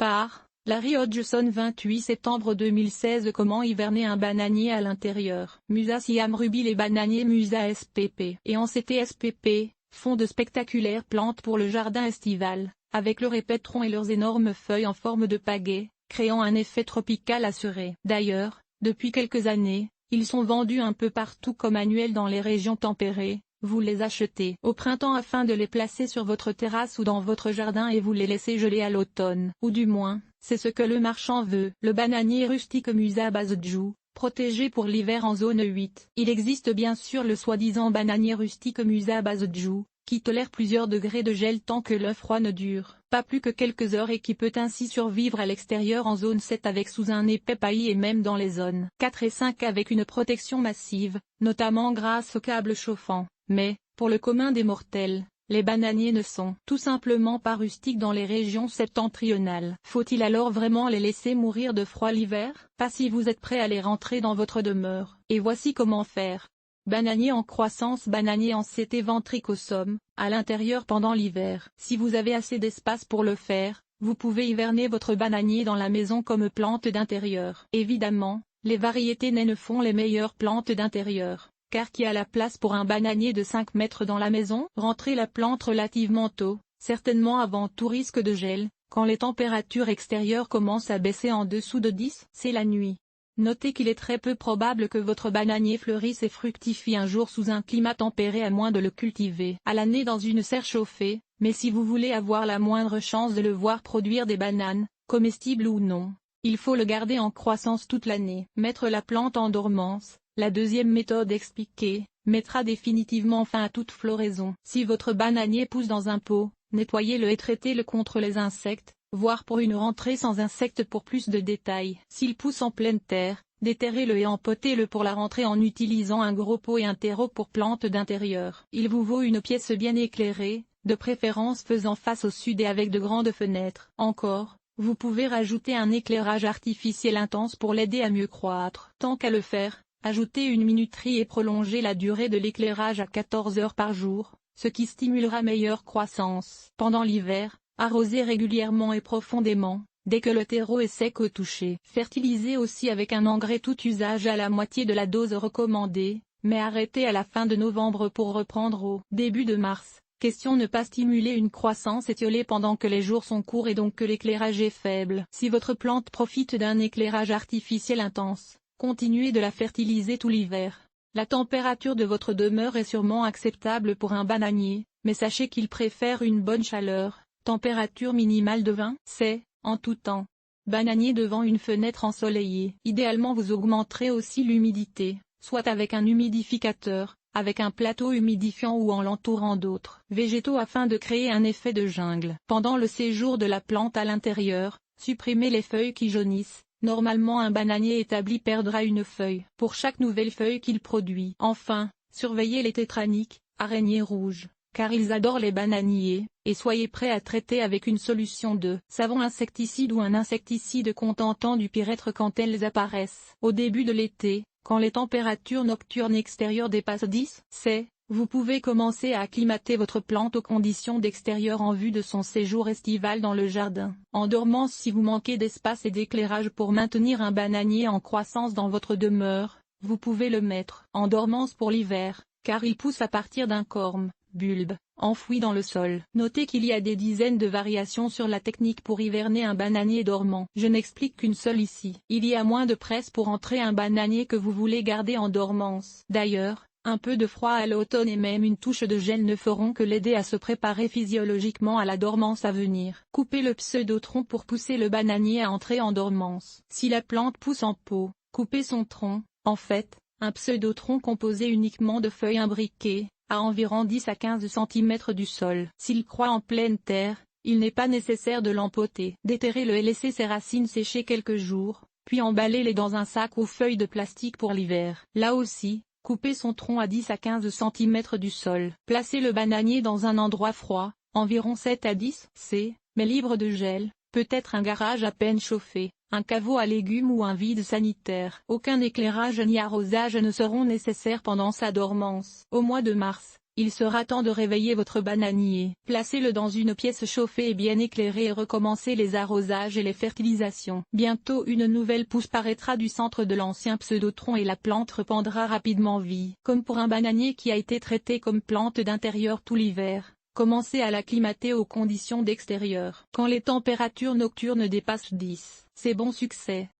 Par Larry Hodgson 28 septembre 2016. Comment hiverner un bananier à l'intérieur. Musa Siam Ruby. Les bananiers Musa spp et Anceté spp font de spectaculaires plantes pour le jardin estival, avec leurs épais troncs et leurs énormes feuilles en forme de pagaie, créant un effet tropical assuré. D'ailleurs, depuis quelques années, ils sont vendus un peu partout comme annuels dans les régions tempérées. Vous les achetez au printemps afin de les placer sur votre terrasse ou dans votre jardin et vous les laissez geler à l'automne. Ou du moins, c'est ce que le marchand veut. Le bananier rustique Musa Bazodjou, protégé pour l'hiver en zone 8. Il existe bien sûr le soi-disant bananier rustique Musa Bazodjou, qui tolère plusieurs degrés de gel tant que l'œuf froid ne dure pas plus que quelques heures et qui peut ainsi survivre à l'extérieur en zone 7 avec sous un épais paillis et même dans les zones 4 et 5 avec une protection massive, notamment grâce aux câbles chauffants. Mais, pour le commun des mortels, les bananiers ne sont tout simplement pas rustiques dans les régions septentrionales. Faut-il alors vraiment les laisser mourir de froid l'hiver? Pas si vous êtes prêt à les rentrer dans votre demeure. Et voici comment faire. Bananier en croissance. Bananier en CT ventricosome, à l'intérieur pendant l'hiver. Si vous avez assez d'espace pour le faire, vous pouvez hiverner votre bananier dans la maison comme plante d'intérieur. Évidemment, les variétés naines font les meilleures plantes d'intérieur. Car qui a la place pour un bananier de 5 mètres dans la maison? Rentrez la plante relativement tôt, certainement avant tout risque de gel, quand les températures extérieures commencent à baisser en dessous de 10, c'est la nuit. Notez qu'il est très peu probable que votre bananier fleurisse et fructifie un jour sous un climat tempéré à moins de le cultiver à l'année dans une serre chauffée, mais si vous voulez avoir la moindre chance de le voir produire des bananes, comestibles ou non, il faut le garder en croissance toute l'année. Mettre la plante en dormance. La deuxième méthode expliquée, mettra définitivement fin à toute floraison. Si votre bananier pousse dans un pot, nettoyez-le et traitez-le contre les insectes, voire pour une rentrée sans insectes pour plus de détails. S'il pousse en pleine terre, déterrez-le et empotez-le pour la rentrée en utilisant un gros pot et un terreau pour plantes d'intérieur. Il vous vaut une pièce bien éclairée, de préférence faisant face au sud et avec de grandes fenêtres. Encore, vous pouvez rajouter un éclairage artificiel intense pour l'aider à mieux croître. Tant qu'à le faire, ajoutez une minuterie et prolongez la durée de l'éclairage à 14 heures par jour, ce qui stimulera meilleure croissance. Pendant l'hiver, arrosez régulièrement et profondément, dès que le terreau est sec au toucher. Fertilisez aussi avec un engrais tout usage à la moitié de la dose recommandée, mais arrêtez à la fin de novembre pour reprendre au début de mars. Question ne pas stimuler une croissance étiolée pendant que les jours sont courts et donc que l'éclairage est faible. Si votre plante profite d'un éclairage artificiel intense, continuez de la fertiliser tout l'hiver. La température de votre demeure est sûrement acceptable pour un bananier, mais sachez qu'il préfère une bonne chaleur, température minimale de 20 C, en tout temps. Bananier devant une fenêtre ensoleillée. Idéalement vous augmenterez aussi l'humidité, soit avec un humidificateur, avec un plateau humidifiant ou en l'entourant d'autres végétaux afin de créer un effet de jungle. Pendant le séjour de la plante à l'intérieur, supprimez les feuilles qui jaunissent. Normalement un bananier établi perdra une feuille pour chaque nouvelle feuille qu'il produit. Enfin, surveillez les tétraniques, araignées rouges, car ils adorent les bananiers, et soyez prêt à traiter avec une solution de savon insecticide ou un insecticide contentant du pyrètre quand elles apparaissent. Au début de l'été, quand les températures nocturnes extérieures dépassent 10 C, vous pouvez commencer à acclimater votre plante aux conditions d'extérieur en vue de son séjour estival dans le jardin. En dormance. Si vous manquez d'espace et d'éclairage pour maintenir un bananier en croissance dans votre demeure, vous pouvez le mettre en dormance pour l'hiver, car il pousse à partir d'un corme, bulbe, enfoui dans le sol. Notez qu'il y a des dizaines de variations sur la technique pour hiverner un bananier dormant. Je n'explique qu'une seule ici. Il y a moins de presse pour entrer un bananier que vous voulez garder en dormance. D'ailleurs, un peu de froid à l'automne et même une touche de gel ne feront que l'aider à se préparer physiologiquement à la dormance à venir. Coupez le pseudotronc pour pousser le bananier à entrer en dormance. Si la plante pousse en pot, coupez son tronc. En fait, un pseudotronc composé uniquement de feuilles imbriquées, à environ 10 à 15 cm du sol. S'il croît en pleine terre, il n'est pas nécessaire de l'empoter. Déterrez-le et laissez ses racines sécher quelques jours, puis emballez-les dans un sac ou feuille de plastique pour l'hiver. Là aussi, coupez son tronc à 10 à 15 cm du sol. Placez le bananier dans un endroit froid, environ 7 à 10 C, mais libre de gel, peut-être un garage à peine chauffé, un caveau à légumes ou un vide sanitaire. Aucun éclairage ni arrosage ne seront nécessaires pendant sa dormance. Au mois de mars, il sera temps de réveiller votre bananier. Placez-le dans une pièce chauffée et bien éclairée et recommencez les arrosages et les fertilisations. Bientôt une nouvelle pousse paraîtra du centre de l'ancien pseudotronc et la plante reprendra rapidement vie. Comme pour un bananier qui a été traité comme plante d'intérieur tout l'hiver, commencez à l'acclimater aux conditions d'extérieur. Quand les températures nocturnes dépassent 10, c'est bon succès.